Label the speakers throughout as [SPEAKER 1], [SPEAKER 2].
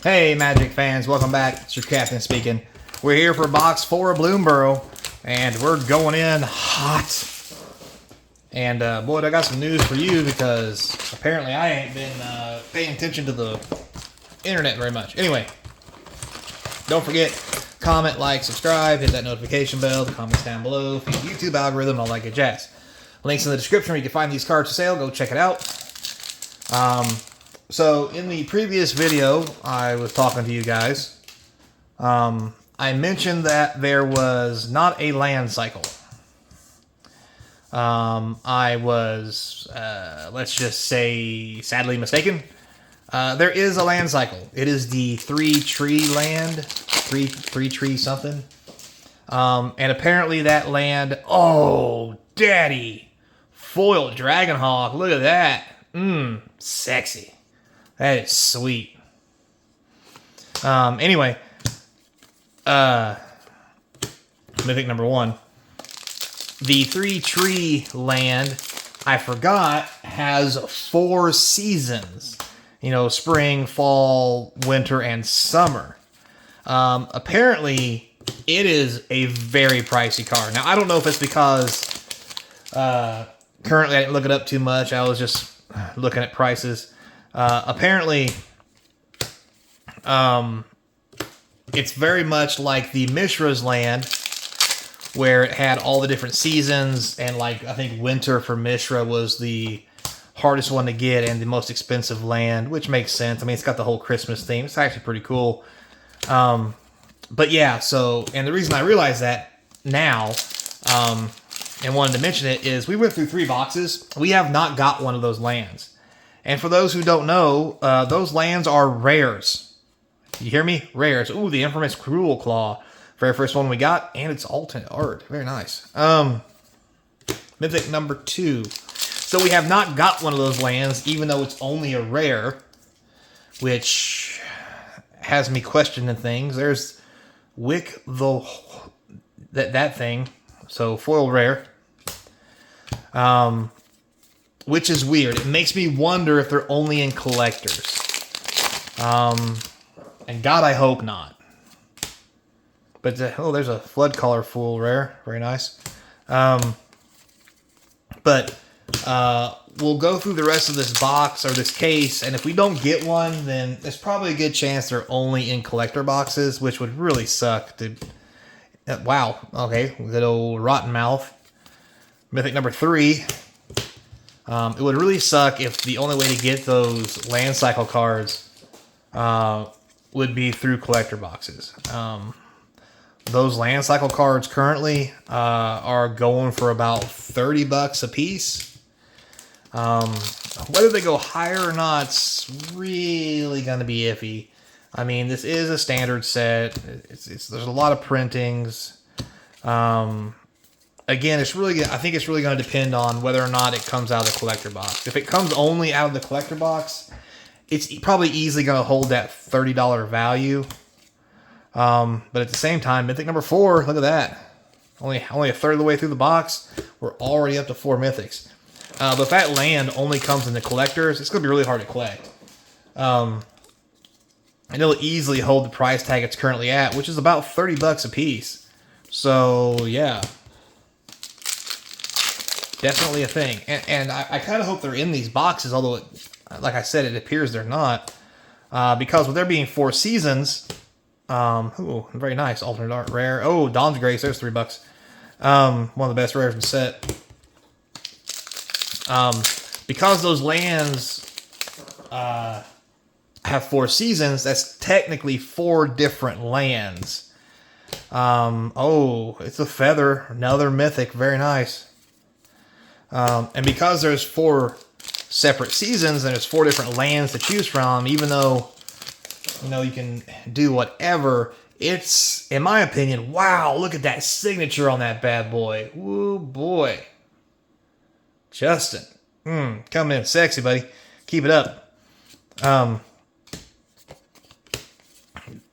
[SPEAKER 1] Hey Magic fans, welcome back. It's your captain speaking. We're here for box 4 of bloomburrow, and we're going in hot. And boy, I got some news for you because apparently I ain't been paying attention to the internet very much. Anyway, don't forget, comment, like, subscribe, hit that notification bell, the comments down below, feed the YouTube algorithm, all that good jazz. Links in the description where you can find these cards for sale. Go check it out. So in the previous video, I was talking to you guys. I mentioned that there was not a land cycle. I was, let's just say, sadly mistaken. There is a land cycle. It is the 3-tree land, three tree something. And apparently that land, oh, daddy, foiled Dragonhawk. Look at that. Sexy. That is sweet. Anyway, mythic number 1. The 3-tree land, I forgot, has 4 seasons. You know, spring, fall, winter, and summer. Apparently, it is a very pricey card. Now, I don't know if it's because currently I didn't look it up too much. I was just looking at prices. Apparently, it's very much like the Mishra's land, where it had all the different seasons, and like I think winter for Mishra was the hardest one to get and the most expensive land, which makes sense. I mean, it's got the whole Christmas theme. It's actually pretty cool. But yeah, so, and the reason I realized that now, and wanted to mention it, is we went through 3 boxes. We have not got one of those lands. And for those who don't know, those lands are rares. You hear me? Rares. Ooh, the infamous Cruel Claw. Very first one we got, and it's alternate art. Very nice. Mythic number 2. So we have not got one of those lands, even though it's only a rare, which has me questioning things. There's Wick the... that thing. So foil rare. Which is weird. It makes me wonder if they're only in collectors. And God, I hope not. But, oh, there's a Flood Color Fool rare. Very nice. But we'll go through the rest of this box, or this case, and if we don't get one, then there's probably a good chance they're only in collector boxes, which would really suck. Wow. Okay. Good old Rotten Mouth. Mythic number 3. It would really suck if the only way to get those land cycle cards would be through collector boxes. Those land cycle cards currently are going for about $30 a piece. Whether they go higher or not, it's really going to be iffy. I mean, this is a standard set. There's a lot of printings. Again, I think it's really going to depend on whether or not it comes out of the collector box. If it comes only out of the collector box, it's probably easily going to hold that $30 value. But at the same time, Mythic number 4, look at that. Only a third of the way through the box, we're already up to 4 Mythics. But if that land only comes in the collectors, it's going to be really hard to collect. And it'll easily hold the price tag it's currently at, which is about $30 a piece. So, yeah. Definitely a thing. And I kind of hope they're in these boxes, although, like I said, it appears they're not. Because with there being 4 seasons... ooh, very nice. Alternate art rare. Oh, Dawn's Grace. There's $3. One of the best rares in the set. Because those lands have 4 seasons, that's technically 4 different lands. Oh, it's a feather. Another mythic. Very nice. And because there's 4 separate seasons and there's 4 different lands to choose from, even though, you know, you can do whatever, it's, in my opinion, wow, look at that signature on that bad boy. Woo, boy. Justin. Come in sexy, buddy. Keep it up.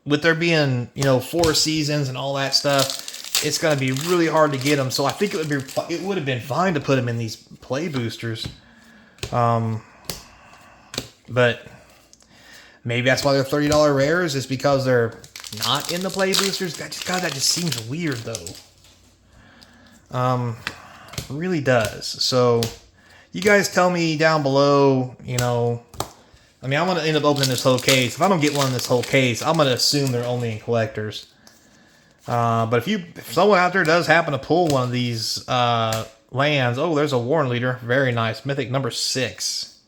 [SPEAKER 1] With there being, you know, 4 seasons and all that stuff, it's going to be really hard to get them. So I think it would have been fine to put them in these play boosters. But Maybe that's why they're $30 rares, is because they're not in the play boosters. God, that just seems weird, though. Really does. So, you guys tell me down below, you know... I mean, I'm going to end up opening this whole case. If I don't get one in this whole case, I'm going to assume they're only in collectors. But if someone out there does happen to pull one of these lands... Oh, there's a Warren Leader. Very nice. Mythic number 6.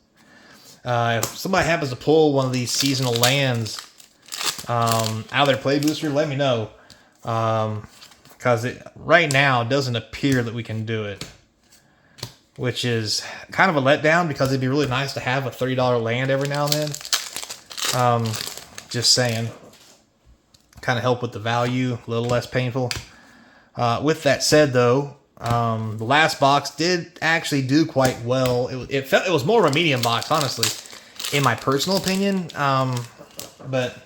[SPEAKER 1] If somebody happens to pull one of these seasonal lands out of their play booster, let me know. Because right now it doesn't appear that we can do it. Which is kind of a letdown, because it'd be really nice to have a $30 land every now and then. Just saying. Kind of help with the value, a little less painful. With that said, though, the last box did actually do quite well. It was more of a medium box, honestly, in my personal opinion. But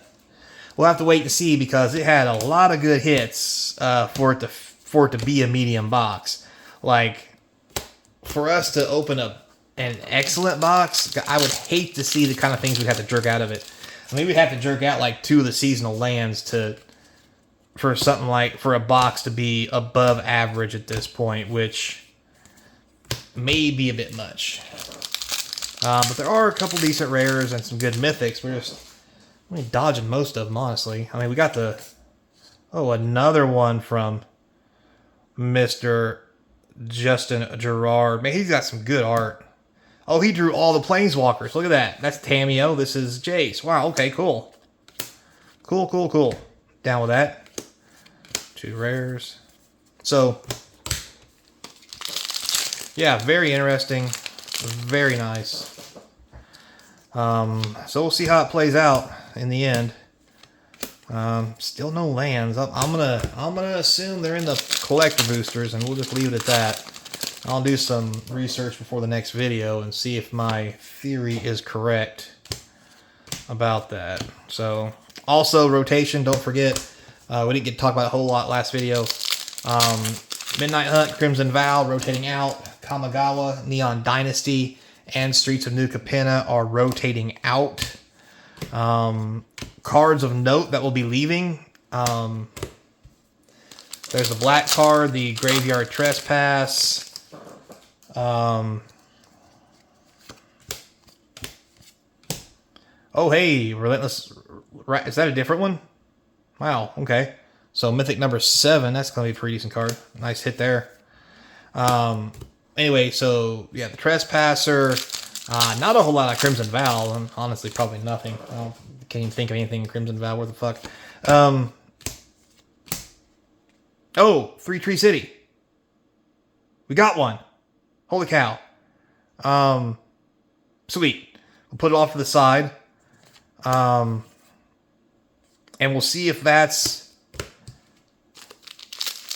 [SPEAKER 1] we'll have to wait to see, because it had a lot of good hits for it to be a medium box. Like, for us to open up an excellent box, I would hate to see the kind of things we'd have to jerk out of it. I mean, we'd have to jerk out like 2 of the seasonal lands for something like, for a box to be above average at this point, which may be a bit much. But there are a couple decent rares and some good mythics. We're just dodging most of them, honestly. I mean, we got another one from Mr. Justin Gerard. Man, he's got some good art. Oh, he drew all the Planeswalkers. Look at that. That's Tamio. This is Jace. Wow, okay, cool. Cool. Down with that. 2 rares. So, yeah, very interesting. Very nice. So we'll see how it plays out in the end. Still no lands. I'm gonna assume they're in the collector boosters, and we'll just leave it at that. I'll do some research before the next video and see if my theory is correct about that. So, also rotation. Don't forget, we didn't get to talk about a whole lot last video. Midnight Hunt, Crimson Vow rotating out. Kamigawa, Neon Dynasty, and Streets of New Capenna are rotating out. Cards of note that will be leaving. There's the black card, the Graveyard Trespass. Oh, hey, Relentless. Right, is that a different one? Wow, okay. So Mythic number 7, that's going to be a pretty decent card. Nice hit there. Anyway, so yeah, the Trespasser. Not a whole lot of Crimson Vow. And honestly, probably nothing. I can't even think of anything in Crimson Vow. What the fuck? Oh, 3-Tree City. We got one. Holy cow. Sweet. We'll put it off to the side. And we'll see if that's...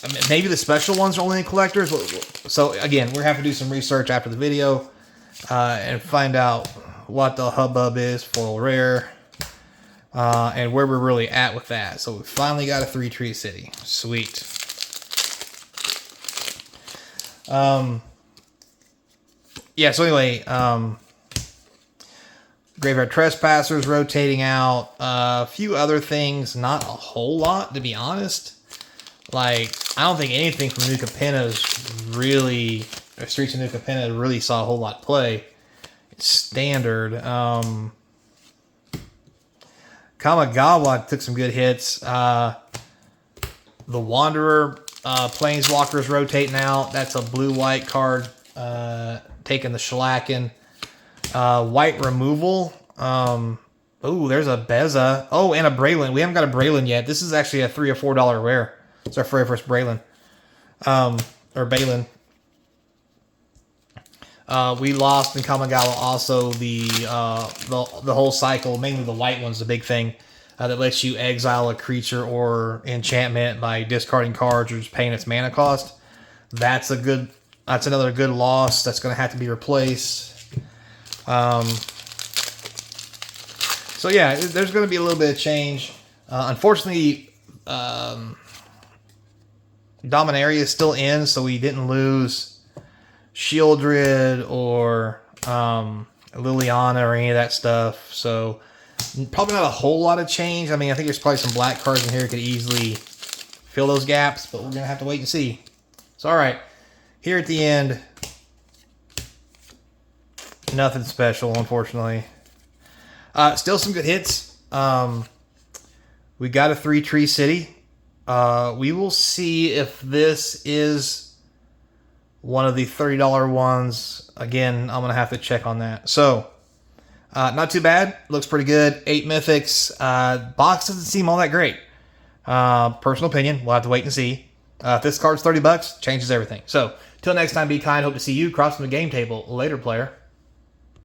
[SPEAKER 1] I mean, maybe the special ones are only in collectors. So, again, we're going to have to do some research after the video and find out what the hubbub is for rare and where we're really at with that. So, we finally got a 3-Tree City. Sweet. Yeah, so anyway, Graveyard Trespassers rotating out. A few other things, not a whole lot, to be honest. Like, I don't think anything from New Capenna's really, or Streets of New Capenna really saw a whole lot of play. It's standard. Kamigawa took some good hits. The Wanderer Planeswalkers rotating out. That's a blue-white card. Taking the shellacking. White removal. Oh, there's a Beza. Oh, and a Braylon. We haven't got a Braylon yet. This is actually a $3 or $4 rare. It's our very first Braylon. Or Balin. We lost in Kamigawa also the whole cycle. Mainly the white one's the big thing. That lets you exile a creature or enchantment by discarding cards or just paying its mana cost. That's another good loss. That's going to have to be replaced. So yeah, there's going to be a little bit of change. Unfortunately, Dominaria is still in, so we didn't lose Shieldred or Liliana or any of that stuff. So Probably not a whole lot of change. I mean, I think there's probably some black cards in here that could easily fill those gaps, but we're going to have to wait and see. So, all right. Here at the end, nothing special, unfortunately. Still some good hits. We got a 3 Tree City. We will see if this is one of the $30 ones. Again, I'm going to have to check on that. So, not too bad. Looks pretty good. 8 mythics. Box doesn't seem all that great. Personal opinion. We'll have to wait and see. If this card's $30, changes everything. So, till next time, be kind. Hope to see you crossing the game table. Later, player.